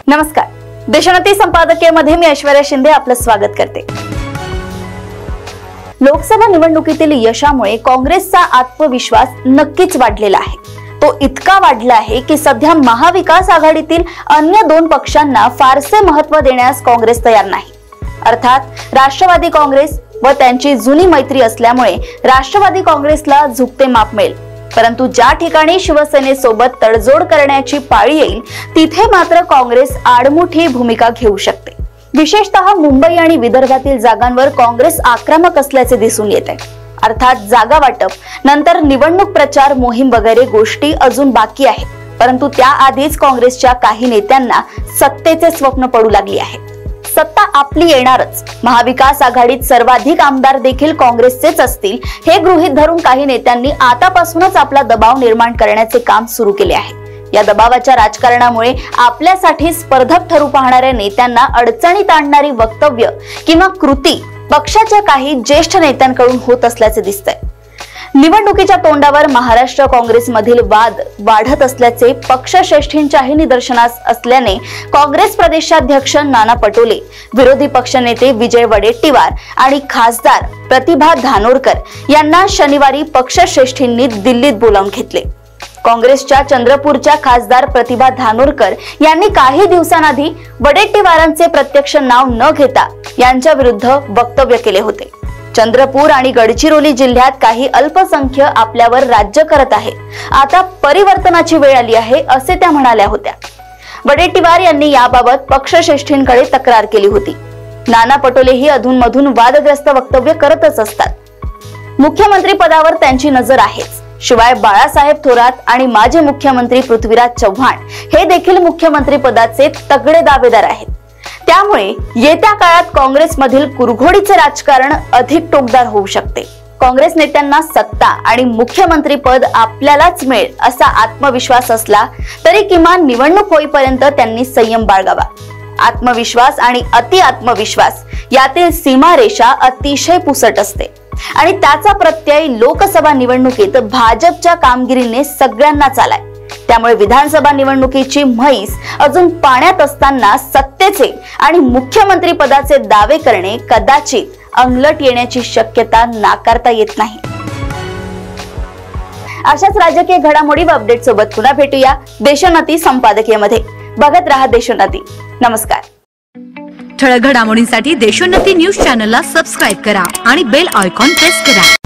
नमस्कार, देशोन्नती संपादकीयमध्ये मी ऐश्वर्या शिंदे आपलं स्वागत करते। लोकसभा निवडणुकीतील यशामुळे काँग्रेसचा आत्मविश्वास नक्कीच वाढलेला आहे। तो इतका वाढला आहे की सध्या महाविकास आघाडीतील अन्य दोन पक्षांना फारसे महत्त्व देण्यास काँग्रेस तयार नाही। अर्थात राष्ट्रवादी काँग्रेस व त्यांची जुनी मैत्री असल्यामुळे राष्ट्रवादी काँग्रेसला झुकते माप मिळेल, परंतु ज्या ठिकाणी शिवसेनेसोबत तडजोड करण्याची पाळी येईल तिथे मात्र काँग्रेस आडमुठी भूमिका घेऊ शकते। विशेषतः मुंबई आणि विदर्भातील जागांवर काँग्रेस आक्रमक असल्याचे दिसून येते। अर्थात जागा वाटप नंतर निवडणूक प्रचार मोहीम वगैरे गोष्टी अजून बाकी आहेत, परंतु त्याआधीच काँग्रेसच्या काही नेत्यांना सत्तेचे स्वप्न पडू लागले आहे। सत्ता आपली येणारच, महाविकास आघाडीत सर्वाधिक आमदार देखील काँग्रेसचेच असतील हे गृहीत धरून काही नेत्यांनी आतापासूनच आपला दबाव निर्माण करण्याचे काम सुरू केले आहे। या दबावाच्या राजकारणामुळे आपल्यासाठी स्पर्धक ठरू पाहणाऱ्या नेत्यांना अडचणीत आणणारी वक्तव्य किंवा कृती पक्षाच्या काही ज्येष्ठ नेत्यांकडून होत असल्याचे दिसतंय। निवडणुकीच्या तोंडावर महाराष्ट्र काँग्रेसमधील वाद वाढत असल्याचे पक्षश्रेष्ठींच्याही निदर्शनास असल्याने काँग्रेस प्रदेशाध्यक्ष नाना पटोले, विरोधी पक्षनेते विजय वडेट्टीवार आणि खासदार प्रतिभा धानोरकर यांना शनिवारी पक्षश्रेष्ठींनी दिल्लीत बोलावून घेतले। काँग्रेसच्या चंद्रपूरच्या खासदार प्रतिभा धानोरकर यांनी काही दिवसांआधी वडेट्टीवारांचे प्रत्यक्ष नाव न घेता यांच्या विरुद्ध वक्तव्य केले होते। चंद्रपूर आणि गडचिरोली जिल्ह्यात काही अल्पसंख्य आपल्यावर राज्य करत आहे, आता परिवर्तनाची वेळ आली आहे असे त्या म्हणाल्या होत्या। वडेट्टीवार यांनी याबाबत पक्षश्रेष्ठींकडे तक्रार केली होती। नाना पटोलेही अधूनमधून वादग्रस्त वक्तव्य करतच असतात। मुख्यमंत्री पदावर त्यांची नजर आहेच, शिवाय बाळासाहेब थोरात आणि माजी मुख्यमंत्री पृथ्वीराज चव्हाण हे देखील मुख्यमंत्री पदाचे तगडे दावेदार आहेत। त्यामुळे येत्या काळात काँग्रेसमधील कुरघोडीचे राजकारण अधिक टोकदार होऊ शकते। काँग्रेस नेत्यांना सत्ता आणि मुख्यमंत्री पद आपल्यालाच मिळेल असा आत्मविश्वास असला तरी किमान निवडणूक होईपर्यंत त्यांनी संयम बाळगावा। आत्मविश्वास आणि अति आत्मविश्वास यातील सीमारेषा अतिशय पुसट असते आणि त्याचा प्रत्यय लोकसभा निवडणुकीत भाजपच्या कामगिरीने सगळ्यांनाच आलाय। त्यामुळे विधानसभा निवडणुकीची म्हैस अजून पाण्यात असताना सत्तेचे आणि मुख्यमंत्री पदाचे दावे करणे कदाचित अंगलट येण्याची शक्यता नाकारता येत नाही। अशाच राजकीय घडामोडी व अपडेट सोबत पुन्हा भेटूया देशोन्नती संपादकीयमध्ये। बघत रहा देशोन्नती। नमस्कार। ठळक घडामोडींसाठी देशोन्नती न्यूज चॅनलला सबस्क्राइब करा आणि बेल आयकॉन प्रेस करा।